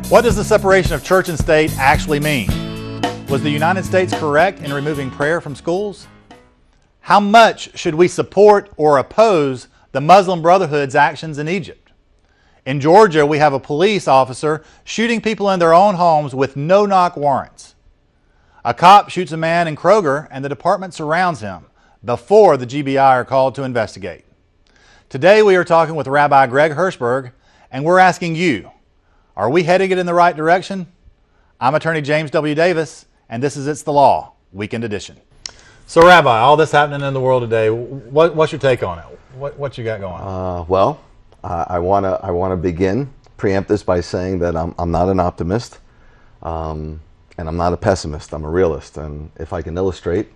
What does the separation of church and state actually mean? Was the United States correct in removing prayer from schools? How much should we support or oppose the Muslim Brotherhood's actions in Egypt? In Georgia, we have a police officer shooting people in their own homes with no-knock warrants. A cop shoots a man in Kroger and the department surrounds him before the GBI are called to investigate. Today we are talking with Rabbi Greg Hirschberg, and we're asking you, are we heading it in the right direction? I'm attorney James W. Davis, and this is It's the Law, Weekend Edition. So Rabbi, all this happening in the world today, what's your take on it? What you got going on? I want to preempt this by saying that I'm not an optimist, and I'm not a pessimist. I'm a realist, and if I can illustrate,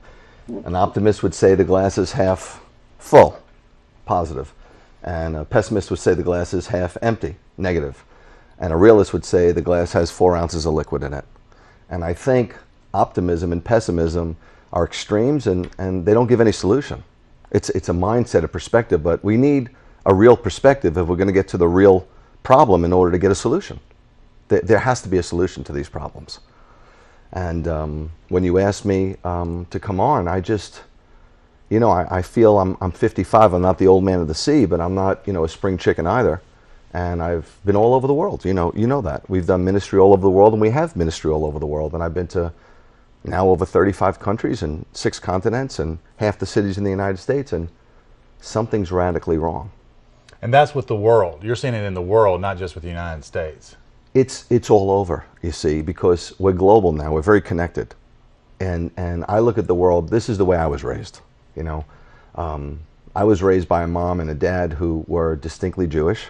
an optimist would say the glass is half full, positive, and a pessimist would say the glass is half empty, negative, and a realist would say the glass has 4 ounces of liquid in it. And I think optimism and pessimism are extremes, and they don't give any solution. It's a mindset, a perspective, but we need a real perspective if we're going to get to the real problem in order to get a solution. There has to be a solution to these problems. And when you ask me to come on, I just, I feel I'm 55. I'm not the old man of the sea, but I'm not, a spring chicken either. And I've been all over the world. You know that. We've done ministry all over the world, and we have ministry all over the world. And I've been to now over 35 countries and 6 continents and half the cities in the United States, and something's radically wrong. And that's with the world. You're seeing it in the world, not just with the United States. It's all over, you see, because we're global now. We're very connected. And I look at the world, this is the way I was raised, I was raised by a mom and a dad who were distinctly Jewish.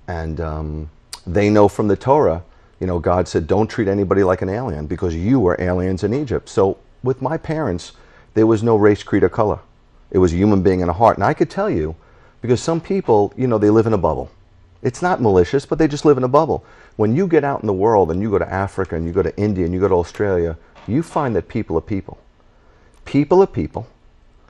And they know from the Torah, God said, don't treat anybody like an alien because you were aliens in Egypt. So with my parents, there was no race, creed, or color. It was a human being and a heart. And I could tell you, because some people, they live in a bubble. It's not malicious, but they just live in a bubble. When you get out in the world and you go to Africa and you go to India and you go to Australia, you find that people are people. People are people.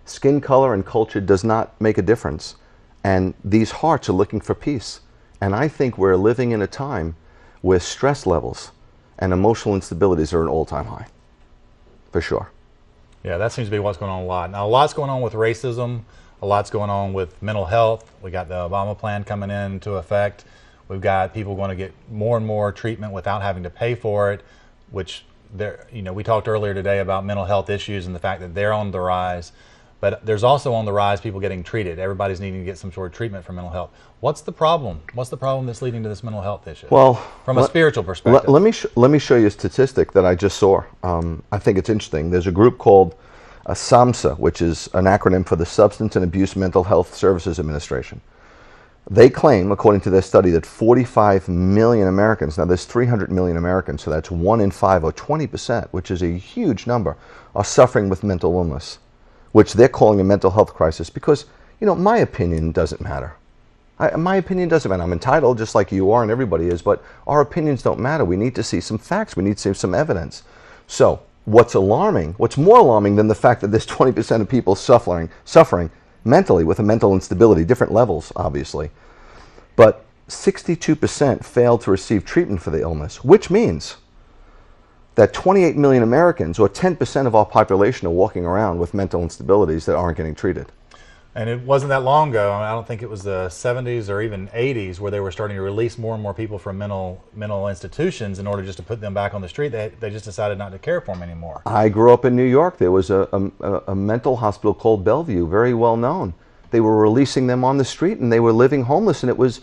Skin color and culture does not make a difference. And these hearts are looking for peace. And I think we're living in a time where stress levels and emotional instabilities are an all-time high, for sure. Yeah, that seems to be what's going on a lot. Now, a lot's going on with racism. A lot's going on with mental health. We got the Obama plan coming into effect. We've got people going to get more and more treatment without having to pay for it, which we talked earlier today about mental health issues and the fact that they're on the rise. But there's also on the rise people getting treated. Everybody's needing to get some sort of treatment for mental health. What's the problem? What's the problem that's leading to this mental health issue? Well, from a spiritual perspective. Let me show you a statistic that I just saw. I think it's interesting. There's a group called SAMHSA, which is an acronym for the Substance and Abuse Mental Health Services Administration. They claim, according to their study, that 45 million Americans, now there's 300 million Americans, so that's 1 in 5 or 20%, which is a huge number, are suffering with mental illness, which they're calling a mental health crisis because, my opinion doesn't matter. My opinion doesn't matter. I'm entitled just like you are and everybody is, but our opinions don't matter. We need to see some facts. We need to see some evidence. So what's more alarming than the fact that there's 20% of people suffering mentally with a mental instability, different levels, obviously. But 62% failed to receive treatment for the illness, which means that 28 million Americans, or 10% of our population, are walking around with mental instabilities that aren't getting treated. And it wasn't that long ago. I don't think it was the 70s or even 80s where they were starting to release more and more people from mental institutions in order just to put them back on the street. They just decided not to care for them anymore. I grew up in New York. There was a mental hospital called Bellevue, very well known. They were releasing them on the street and they were living homeless, and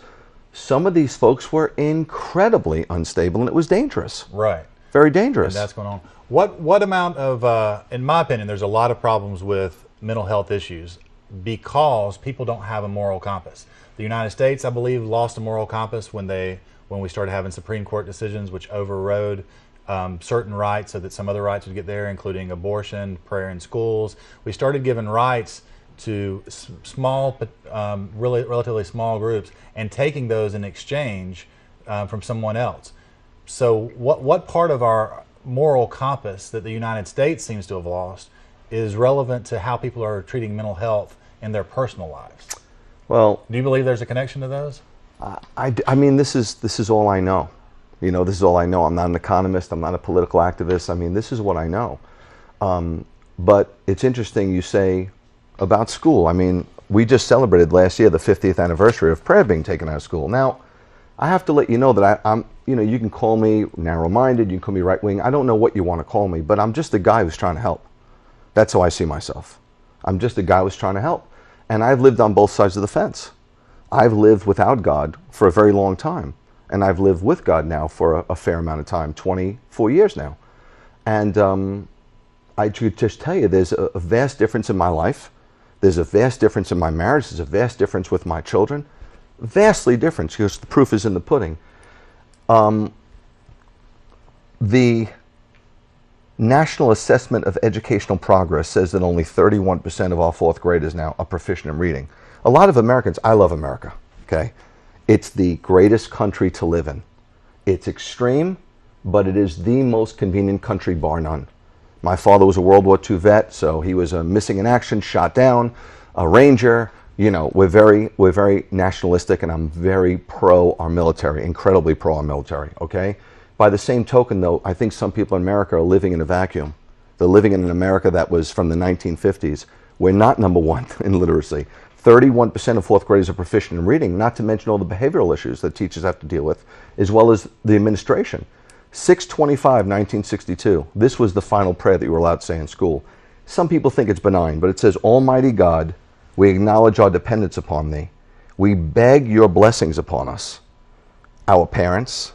some of these folks were incredibly unstable and it was dangerous. Right. Very dangerous. And that's going on. What amount of, in my opinion, there's a lot of problems with mental health issues because people don't have a moral compass. The United States, I believe, lost a moral compass when we started having Supreme Court decisions which overrode certain rights so that some other rights would get there, including abortion, prayer in schools. We started giving rights to small, relatively small groups and taking those in exchange from someone else. So what part of our moral compass that the United States seems to have lost is relevant to how people are treating mental health in their personal lives? Well, do you believe there's a connection to those? I mean, this is all I know. You know, this is all I know. I'm not an economist. I'm not a political activist. I mean, this is what I know. But it's interesting you say about school. I mean, we just celebrated last year the 50th anniversary of prayer being taken out of school. Now, I have to let you know that I'm, you know, you can call me narrow-minded, you can call me right-wing. I don't know what you want to call me, but I'm just a guy who's trying to help. That's how I see myself. I'm just a guy who's trying to help. And I've lived on both sides of the fence. I've lived without God for a very long time. And I've lived with God now for a fair amount of time, 24 years now. And I could just tell you, there's a vast difference in my life. There's a vast difference in my marriage. There's a vast difference with my children. Vastly different, because the proof is in the pudding. The National Assessment of Educational Progress says that only 31% of all fourth graders now are proficient in reading. A lot of Americans, I love America, okay? It's the greatest country to live in. It's extreme, but it is the most convenient country, bar none. My father was a World War II vet, so he was a missing in action, shot down, a ranger. You know, we're very nationalistic, and I'm very pro our military, incredibly pro our military, okay? By the same token, though, I think some people in America are living in a vacuum. They're living in an America that was from the 1950s. We're not number one in literacy. 31% of fourth graders are proficient in reading, not to mention all the behavioral issues that teachers have to deal with, as well as the administration. 6/25/1962, this was the final prayer that you were allowed to say in school. Some people think it's benign, but it says, Almighty God, we acknowledge our dependence upon thee. We beg your blessings upon us, our parents,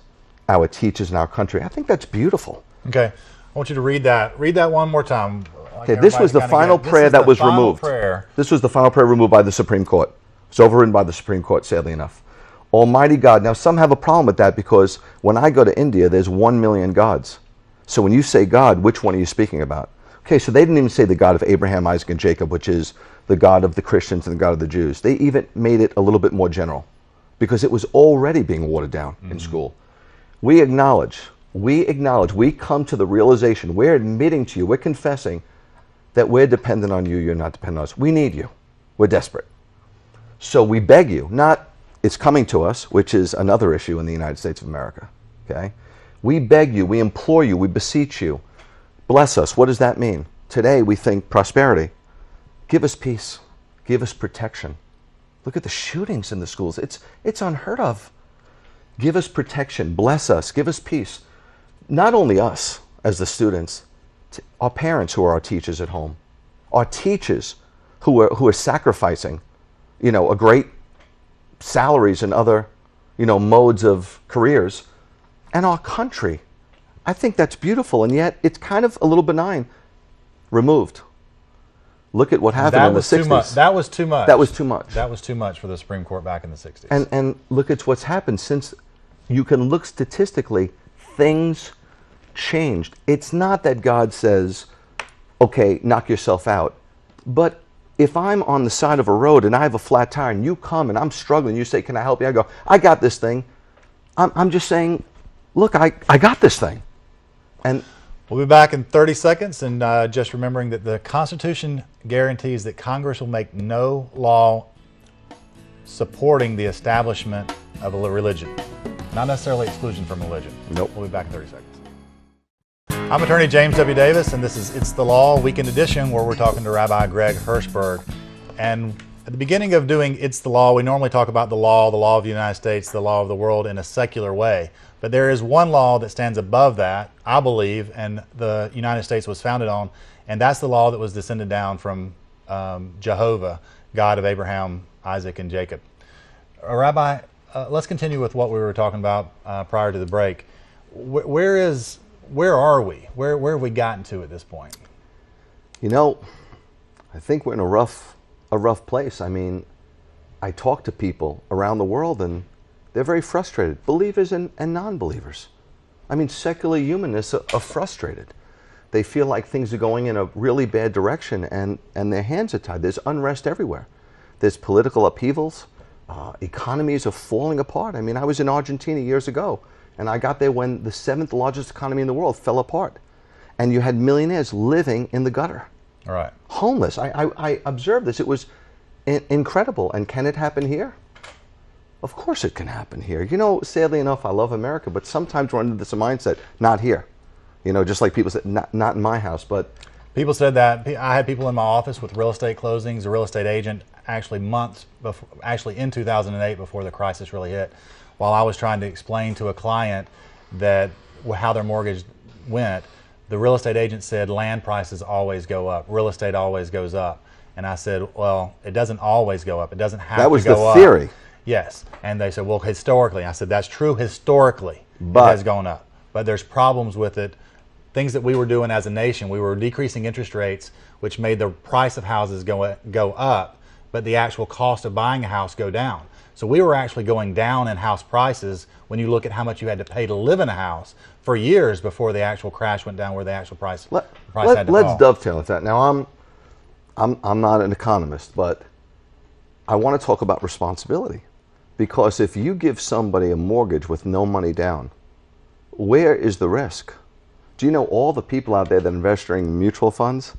our teachers, and our country. I think that's beautiful. Okay. I want you to read that. Read that one more time. Okay, this was the final prayer that was removed. This was the final prayer removed by the Supreme Court. It's overridden by the Supreme Court, sadly enough. Almighty God. Now, some have a problem with that because when I go to India, there's 1 million gods. So when you say God, which one are you speaking about? Okay, so they didn't even say the God of Abraham, Isaac, and Jacob, which is the God of the Christians and the God of the Jews. They even made it a little bit more general because it was already being watered down in school. We acknowledge, we come to the realization, we're admitting to you, we're confessing that we're dependent on you, you're not dependent on us. We need you. We're desperate. So we beg you, not it's coming to us, which is another issue in the United States of America, okay? We beg you, we implore you, we beseech you. Bless us. What does that mean? Today we think prosperity. Give us peace. Give us protection. Look at the shootings in the schools. It's unheard of. Give us protection. Bless us. Give us peace. Not only us as the students, our parents who are our teachers at home, our teachers who are sacrificing, you know, a great salaries and other, you know, modes of careers, and our country. I think that's beautiful, and yet it's kind of a little benign. Removed. Look at what happened in the 60s. That was too much. That was too much. That was too much for the Supreme Court back in the 60s. And look at what's happened since. You can look statistically, things changed. It's not that God says, okay, knock yourself out. But if I'm on the side of a road and I have a flat tire and you come and I'm struggling, you say, can I help you? I go, I got this thing. I'm just saying, look, I got this thing. And we'll be back in 30 seconds, and just remembering that the Constitution guarantees that Congress will make no law supporting the establishment of a religion. Not necessarily exclusion from religion. Nope. We'll be back in 30 seconds. I'm attorney James W. Davis, and this is It's the Law Weekend Edition, where we're talking to Rabbi Greg Hirschberg. And at the beginning of doing It's the Law, we normally talk about the law of the United States, the law of the world in a secular way. But there is one law that stands above that, I believe, and the United States was founded on, and that's the law that was descended down from Jehovah, God of Abraham, Isaac, and Jacob. Rabbi, let's continue with what we were talking about prior to the break. Where are we? Where have we gotten to at this point? you know, I think we're in a rough place. I mean, I talk to people around the world and they're very frustrated, believers and non-believers. I mean, secular humanists are frustrated. They feel like things are going in a really bad direction and their hands are tied. There's unrest everywhere. There's political upheavals. Economies are falling apart. I mean, I was in Argentina years ago, and I got there when the 7th largest economy in the world fell apart. And you had millionaires living in the gutter. All right. Homeless. I observed this. It was incredible. And can it happen here? Of course it can happen here. You know, sadly enough, I love America, but sometimes we're under this mindset, not here. You know, just like people said, not in my house, but... People said that. I had people in my office with real estate closings, a real estate agent, actually months before, actually in 2008, before the crisis really hit, while I was trying to explain to a client that how their mortgage went, the real estate agent said land prices always go up, real estate always goes up. And I said, well, it doesn't always go up. It doesn't have to go up. That was the theory. Yes. And they said, well, historically. I said, that's true historically. But it has gone up. But there's problems with it. Things that we were doing as a nation, we were decreasing interest rates, which made the price of houses go up, but the actual cost of buying a house go down. So we were actually going down in house prices when you look at how much you had to pay to live in a house for years before the actual crash went down, where the actual price had to fall. Let's dovetail with that. Now, I'm not an economist, but I want to talk about responsibility. Because if you give somebody a mortgage with no money down, where is the risk? Do you know all the people out there that invest in mutual funds?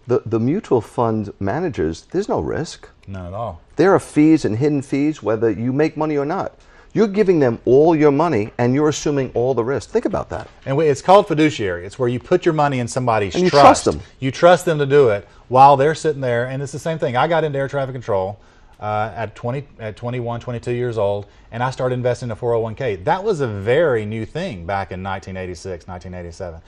The mutual fund managers, there's no risk. Not at all. There are fees and hidden fees whether you make money or not. You're giving them all your money and you're assuming all the risk. Think about that. And it's called fiduciary. It's where you put your money in somebody's and you trust. Trust them. You trust them to do it while they're sitting there. And it's the same thing. I got into air traffic control at 21, 22 years old, and I started investing in a 401k. That was a very new thing back in 1986, 1987.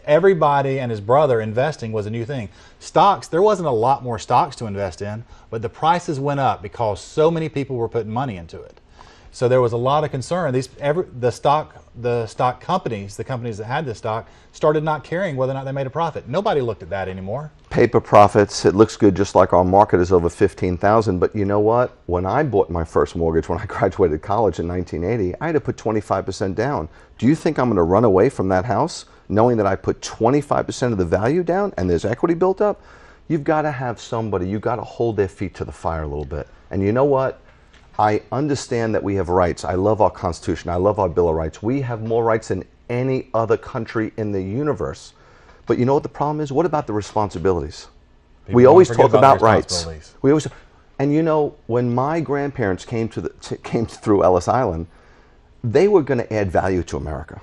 Everybody and his brother investing was a new thing. Stocks, there wasn't a lot more stocks to invest in, but the prices went up because so many people were putting money into it. So there was a lot of concern. The stock companies, the companies that had this stock, started not caring whether or not they made a profit. Nobody looked at that anymore. Paper profits, it looks good, just like our market is over 15,000. But you know what? When I bought my first mortgage, when I graduated college in 1980, I had to put 25% down. Do you think I'm going to run away from that house knowing that I put 25% of the value down and there's equity built up? You've got to have somebody, you've got to hold their feet to the fire a little bit. And you know what? I understand that we have rights. I love our Constitution. I love our Bill of Rights. We have more rights than any other country in the universe. But you know what the problem is? What about the responsibilities? We always talk about rights. And you know, when my grandparents came through Ellis Island, they were going to add value to America.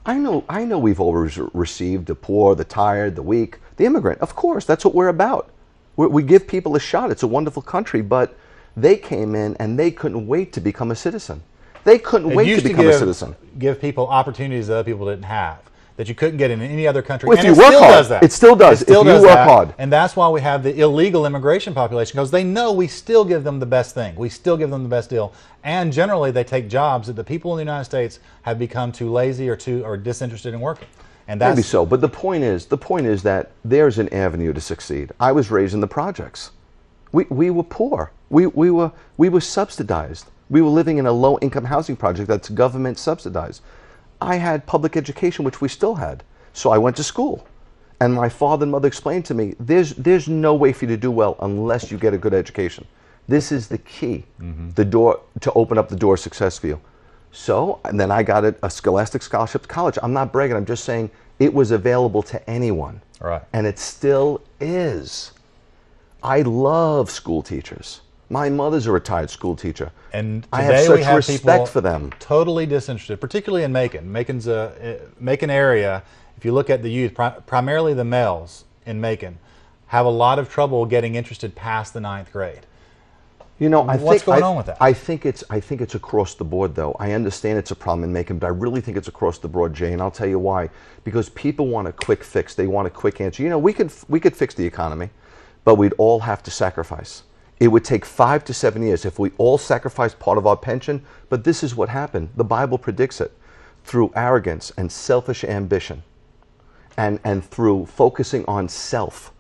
I know we've always received the poor, the tired, the weak, the immigrant. Of course, that's what we're about. We give people a shot. It's a wonderful country, but they came in and they couldn't wait to become a citizen. They couldn't wait to become a citizen. Give people opportunities that other people didn't have, that you couldn't get in any other country. Well, if and you work hard, does that. It still does. If you work hard. And that's why we have the illegal immigration population, because they know we still give them the best thing. We still give them the best deal. And generally they take jobs that the people in the United States have become too lazy or disinterested in working. And that's, maybe so, but the point is that there's an avenue to succeed. I was raised in the projects. We were poor. We were subsidized. We were living in a low-income housing project that's government subsidized. I had public education, which we still had. So I went to school. And my father and mother explained to me, there's no way for you to do well unless you get a good education. This is the key, the door to open up the door of success for you. So, and then I got a Scholastic Scholarship to college. I'm not bragging, I'm just saying it was available to anyone. Right. And it still is. I love school teachers. My mother's a retired school teacher. And I have such respect for them. Totally disinterested, particularly in Macon. Macon's a Macon area. If you look at the youth, primarily the males in Macon, have a lot of trouble getting interested past the 9th grade. You know, what's going on with that? I think it's across the board, though. I understand it's a problem in Macon, but I really think it's across the board, Jay, and I'll tell you why. Because people want a quick fix. They want a quick answer. You know, we could fix the economy, but we'd all have to sacrifice. It would take 5 to 7 years if we all sacrificed part of our pension, but this is what happened. The Bible predicts it. Through arrogance and selfish ambition and through focusing on self,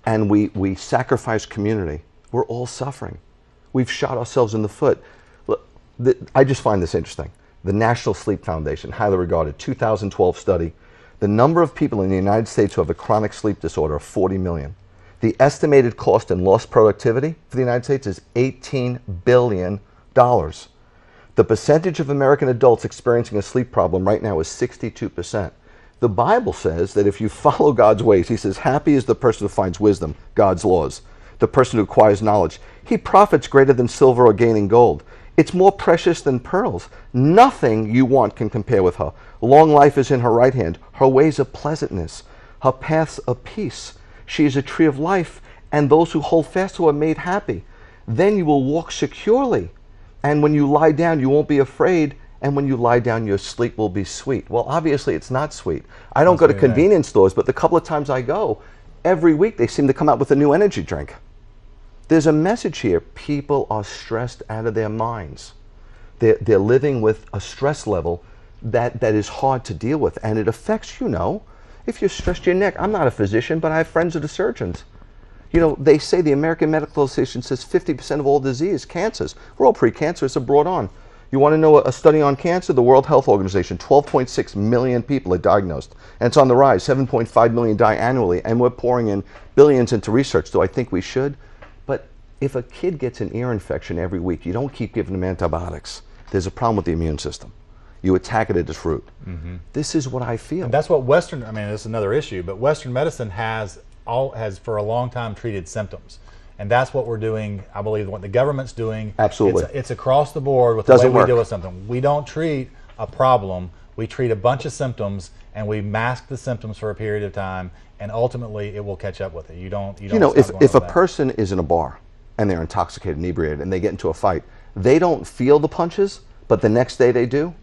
and we sacrifice community, we're all suffering. We've shot ourselves in the foot. Look, I just find this interesting. The National Sleep Foundation, highly regarded, 2012 study, the number of people in the United States who have a chronic sleep disorder are 40 million. The estimated cost in lost productivity for the United States is $18 billion. The percentage of American adults experiencing a sleep problem right now is 62%. The Bible says that if you follow God's ways, he says, happy is the person who finds wisdom, God's laws, the person who acquires knowledge. He profits greater than silver or gaining gold. It's more precious than pearls. Nothing you want can compare with her. Long life is in her right hand. Her ways are pleasantness. Her paths are peace. She is a tree of life, and those who hold fast to her are made happy. Then you will walk securely. And when you lie down, you won't be afraid. And when you lie down, your sleep will be sweet. Well, obviously, it's not sweet. I don't go to convenience stores, but the couple of times I go, every week they seem to come out with a new energy drink. There's a message here. People are stressed out of their minds. They're living with a stress level that is hard to deal with, and it affects, if you're stressed your neck. I'm not a physician, but I have friends that are surgeons. They say the American Medical Association says 50% of all disease, cancers. We're all pre-cancerous, are brought on. You want to know a study on cancer? The World Health Organization, 12.6 million people are diagnosed. And it's on the rise. 7.5 million die annually. And we're pouring in billions into research. Do I think we should? But if a kid gets an ear infection every week, you don't keep giving them antibiotics. There's a problem with the immune system. You attack it at its root. Mm-hmm. This is what I feel. And that's what this is another issue, but Western medicine has for a long time treated symptoms. And that's what we're doing, I believe, what the government's doing. Absolutely. It's across the board with the way we deal with something. We don't treat a problem. We treat a bunch of symptoms, and we mask the symptoms for a period of time, and ultimately it will catch up with it. If a person is in a bar and they're intoxicated, inebriated, and they get into a fight, they don't feel the punches, but the next day they do.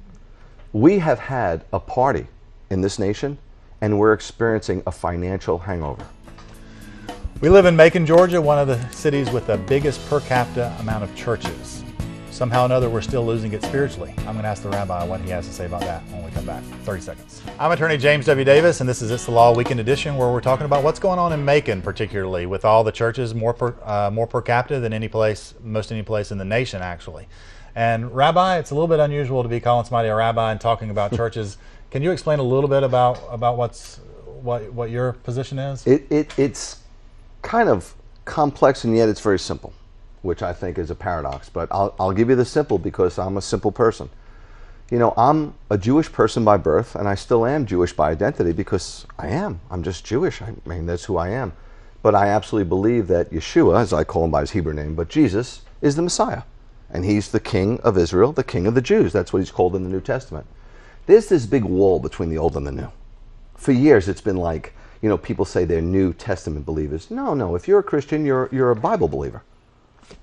We have had a party in this nation, and we're experiencing a financial hangover. We live in Macon, Georgia, one of the cities with the biggest per capita amount of churches. Somehow or another, we're still losing it spiritually. I'm going to ask the rabbi what he has to say about that when we come back. 30 seconds. I'm attorney James W. Davis, and this is It's the Law Weekend Edition, where we're talking about what's going on in Macon, particularly with all the churches, more per capita than most any place in the nation, actually. And Rabbi, it's a little bit unusual to be calling somebody a rabbi and talking about churches. Can you explain a little bit about what your position is? It's kind of complex, and yet it's very simple, which I think is a paradox. But I'll give you the simple because I'm a simple person. I'm a Jewish person by birth, and I still am Jewish by identity because I am. I'm just Jewish. I mean, that's who I am. But I absolutely believe that Yeshua, as I call him by his Hebrew name, but Jesus is the Messiah. And he's the King of Israel, the King of the Jews. That's what he's called in the New Testament. There's this big wall between the old and the new. For years, it's been like, people say they're New Testament believers. No, if you're a Christian, you're a Bible believer.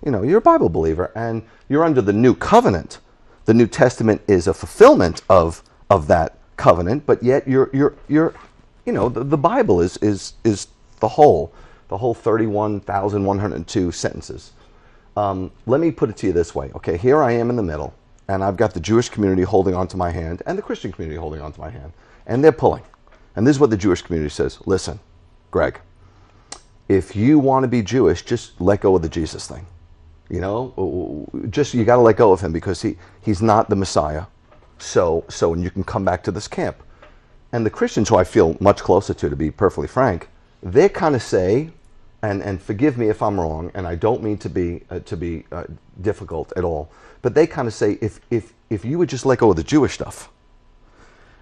You're a Bible believer, and you're under the new covenant. The New Testament is a fulfillment of that covenant, but yet the Bible is the whole 31,102 sentences. Let me put it to you this way. Okay, here I am in the middle, and I've got the Jewish community holding onto my hand and the Christian community holding onto my hand, and they're pulling. And this is what the Jewish community says. Listen, Greg, if you want to be Jewish, just let go of the Jesus thing. You got to let go of him because he's not the Messiah. So and you can come back to this camp. And the Christians, who I feel much closer to be perfectly frank, they kind of say, and forgive me if I'm wrong, and I don't mean to be difficult at all, but they kind of say, if you would just let go of the Jewish stuff,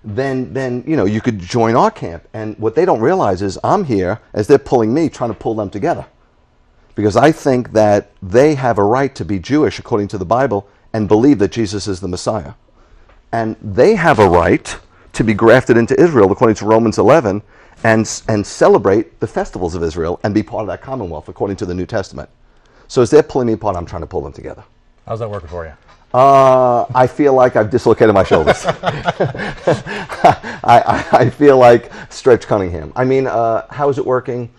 then you could join our camp. And what they don't realize is I'm here as they're pulling me, trying to pull them together. Because I think that they have a right to be Jewish according to the Bible and believe that Jesus is the Messiah. And they have a right to be grafted into Israel according to Romans 11 and celebrate the festivals of Israel and be part of that commonwealth according to the New Testament. So as they're pulling me apart, I'm trying to pull them together. How's that working for you? I feel like I've dislocated my shoulders. I feel like Stretch Cunningham. I mean, how is it working?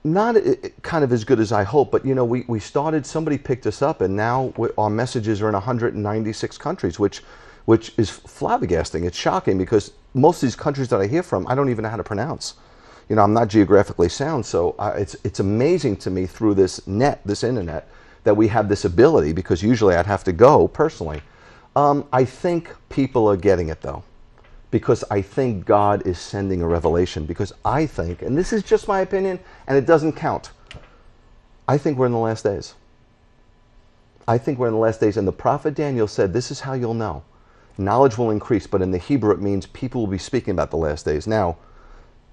Not kind of as good as I hope, but we started, somebody picked us up, and now our messages are in 196 countries, which is flabbergasting. It's shocking because most of these countries that I hear from, I don't even know how to pronounce. I'm not geographically sound, so it's amazing to me through this internet, that we have this ability, because usually I'd have to go personally. I think people are getting it though, because I think God is sending a revelation, because I think, and this is just my opinion, and it doesn't count, I think we're in the last days. I think we're in the last days, and the prophet Daniel said, this is how you'll know. Knowledge will increase, but in the Hebrew it means people will be speaking about the last days. Now,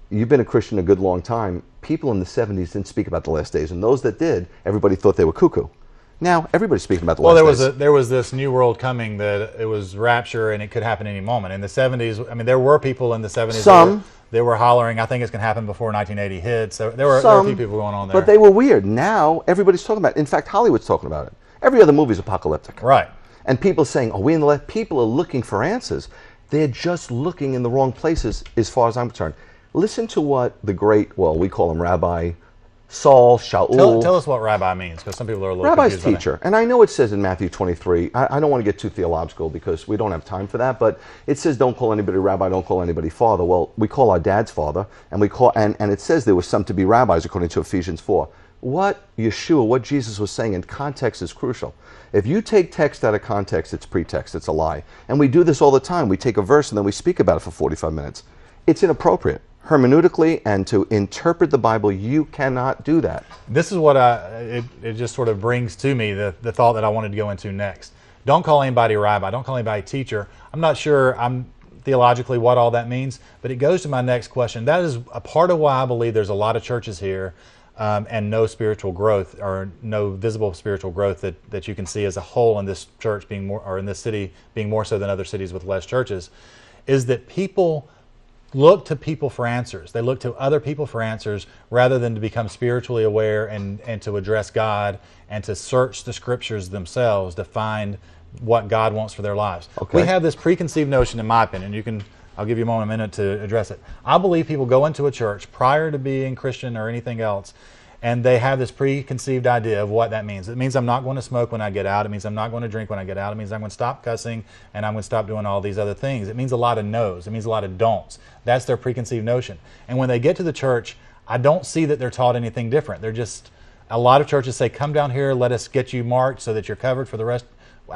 you've been a Christian a good long time. People in the 70s didn't speak about the last days, and those that did, everybody thought they were cuckoo. Now everybody's speaking about the Well, last days. there was this new world coming that it was rapture and it could happen any moment. In the 70s, I mean, there were people in the 70s they were hollering, I think it's going to happen before 1980 hit. So there were a few people going on there. But they were weird. Now everybody's talking about it. In fact, Hollywood's talking about it. Every other movie is apocalyptic. Right. And people saying, "Oh, we in the left." People are looking for answers. They're just looking in the wrong places, as far as I'm concerned. Listen to what the great, well, we call him Rabbi Saul, Shaul. Tell us what rabbi means, because some people are a little Rabbi's confused. teacher. And I know it says in Matthew 23, I don't want to get too theological because we don't have time for that, but it says don't call anybody rabbi, don't call anybody father. Well, we call our dads father, and and it says there was some to be rabbis according to Ephesians 4. What Yeshua, what Jesus was saying in context is crucial. If you take text out of context, it's pretext, it's a lie. And we do this all the time. We take a verse and then we speak about it for 45 minutes. It's inappropriate. Hermeneutically and to interpret the Bible, you cannot do that. This is what it just sort of brings to me, the thought that I wanted to go into next. Don't call anybody rabbi, don't call anybody teacher. I'm not sure theologically what all that means, but it goes to my next question. That is a part of why I believe there's a lot of churches here and no spiritual growth, or no visible spiritual growth that you can see as a whole in this church being more, or in this city being more so than other cities with less churches, is that people look to people for answers. They look to other people for answers rather than to become spiritually aware and to address God and to search the scriptures themselves to find what God wants for their lives. Okay. We have this preconceived notion, in my opinion, I'll give you a minute to address it. I believe people go into a church prior to being Christian or anything else, and they have this preconceived idea of what that means. It means I'm not going to smoke when I get out. It means I'm not going to drink when I get out. It means I'm going to stop cussing and I'm going to stop doing all these other things. It means a lot of no's. It means a lot of don'ts. That's their preconceived notion. And when they get to the church, I don't see that they're taught anything different. They're just, a lot of churches say, come down here, let us get you marked so that you're covered for the rest,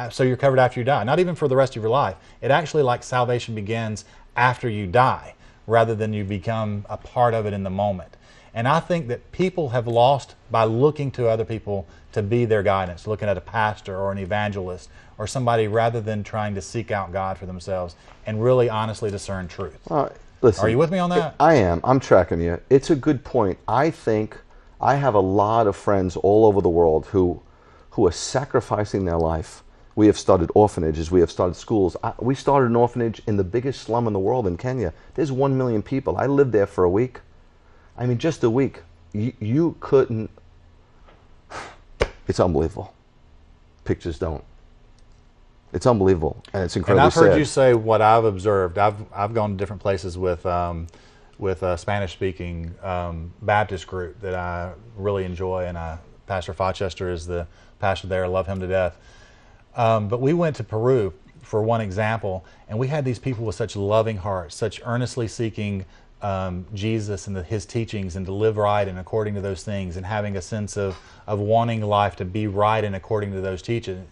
so you're covered after you die. Not even for the rest of your life. It actually, like, salvation begins after you die rather than you become a part of it in the moment. And I think that people have lost by looking to other people to be their guidance, looking at a pastor or an evangelist or somebody rather than trying to seek out God for themselves and really honestly discern truth. Listen, are you with me on that? I am. I'm tracking you. It's a good point. I think I have a lot of friends all over the world who are sacrificing their life. We have started orphanages. We have started schools. We started an orphanage in the biggest slum in the world in Kenya. There's 1 million people. I lived there for a week. I mean, just a week. You couldn't. It's unbelievable. Pictures don't. It's unbelievable, and it's incredibly sad. And I've heard you say what I've observed. I've gone to different places with a Spanish-speaking Baptist group that I really enjoy, and Pastor Fochester is the pastor there. I love him to death. But we went to Peru for one example, and we had these people with such loving hearts, such earnestly seeking Jesus and his teachings and to live right and according to those things, and having a sense of wanting life to be right and according to those teachings.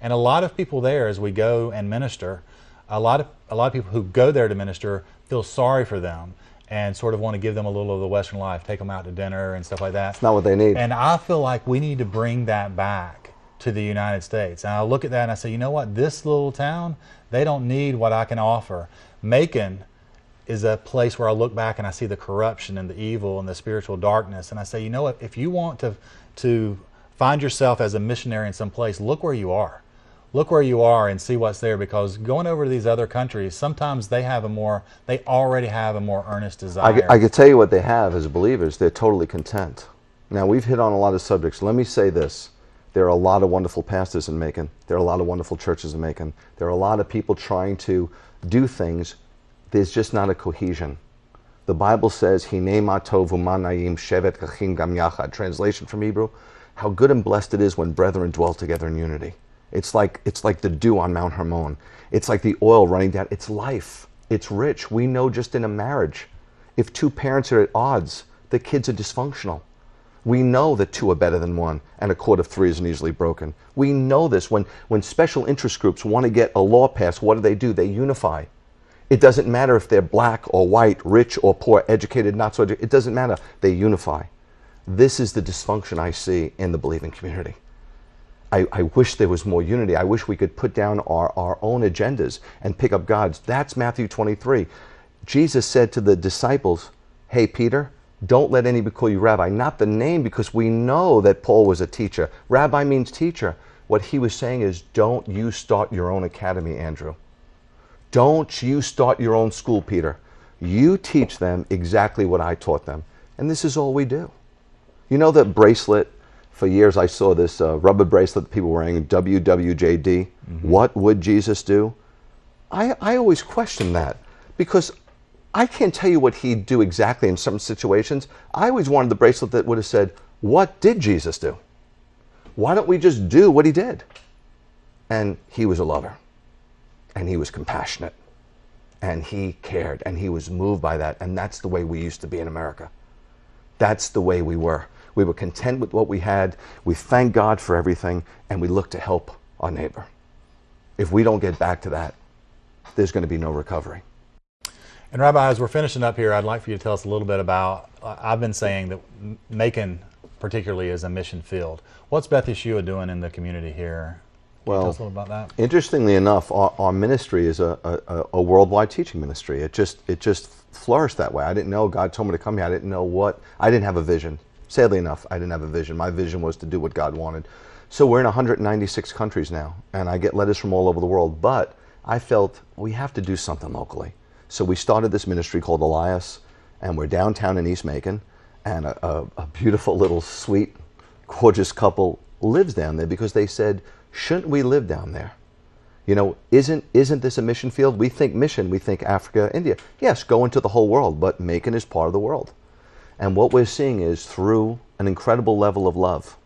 And a lot of people there, as we go and minister, a lot of people who go there to minister feel sorry for them and sort of want to give them a little of the Western life, take them out to dinner and stuff like that. It's not what they need. And I feel like we need to bring that back to the United States. And I look at that and I say, you know what, this little town, they don't need what I can offer. Macon is a place where I look back and I see the corruption and the evil and the spiritual darkness. And I say, you know what, if you want to find yourself as a missionary in some place, look where you are. Look where you are and see what's there, because going over to these other countries, sometimes they already have a more earnest desire. I can tell you what they have as believers. They're totally content. Now, we've hit on a lot of subjects. Let me say this. There are a lot of wonderful pastors in Macon. There are a lot of wonderful churches in Macon. There are a lot of people trying to do things. There's just not a cohesion. The Bible says, Hinei ma tov u'manayim shevet kachim gam yachad. Translation from Hebrew, how good and blessed it is when brethren dwell together in unity. It's like the dew on Mount Hermon. It's like the oil running down. It's life. It's rich. We know just in a marriage, if two parents are at odds, the kids are dysfunctional. We know that two are better than one, and a cord of three isn't easily broken. We know this. When special interest groups want to get a law passed, what do? They unify. It doesn't matter if they're black or white, rich or poor, educated, not so educated. It doesn't matter. They unify. This is the dysfunction I see in the believing community. I wish there was more unity. I wish we could put down our own agendas and pick up God's. That's Matthew 23. Jesus said to the disciples, hey, Peter, Don't let anybody call you rabbi. Not the name, because we know that Paul was a teacher. Rabbi means teacher. What he was saying is, don't you start your own academy, Andrew. Don't you start your own school, Peter. You teach them exactly what I taught them. And this is all we do. You know that bracelet? For years I saw this rubber bracelet that people were wearing, WWJD. What would Jesus do? I always question that, because I can't tell you what he'd do exactly in some situations. I always wanted the bracelet that would have said, what did Jesus do? Why don't we just do what he did? And he was a lover, and he was compassionate, and he cared, and he was moved by that. And that's the way we used to be in America. That's the way we were. We were content with what we had. We thank God for everything, and we look to help our neighbor. If we don't get back to that, there's going to be no recovery. And Rabbi, as we're finishing up here, I'd like for you to tell us a little bit about, I've been saying that Macon particularly is a mission field. What's Beth Yeshua doing in the community here? Can you tell us a little about that? Interestingly enough, our ministry is a worldwide teaching ministry. It just flourished that way. I didn't know. God told me to come here. I didn't know what. I didn't have a vision. Sadly enough, I didn't have a vision. My vision was to do what God wanted. So we're in 196 countries now, and I get letters from all over the world. But I felt we have to do something locally. So we started this ministry called Elias, and we're downtown in East Macon, and a beautiful little sweet, gorgeous couple lives down there because they said, shouldn't we live down there? You know, isn't this a mission field? We think mission, we think Africa, India. Yes, go into the whole world, but Macon is part of the world. And what we're seeing is, through an incredible level of love,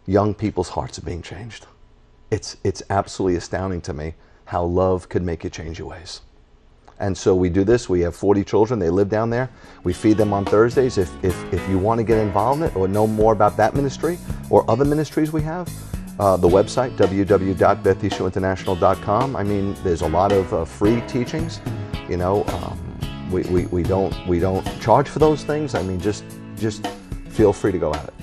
young people's hearts are being changed. It's absolutely astounding to me how love could make you change your ways. And so we do this. We have 40 children. They live down there. We feed them on Thursdays. If you want to get involved in it or know more about that ministry or other ministries we have, the website, www.betheshuainternational.com. I mean, there's a lot of free teachings. You know, we don't charge for those things. I mean, just feel free to go at it.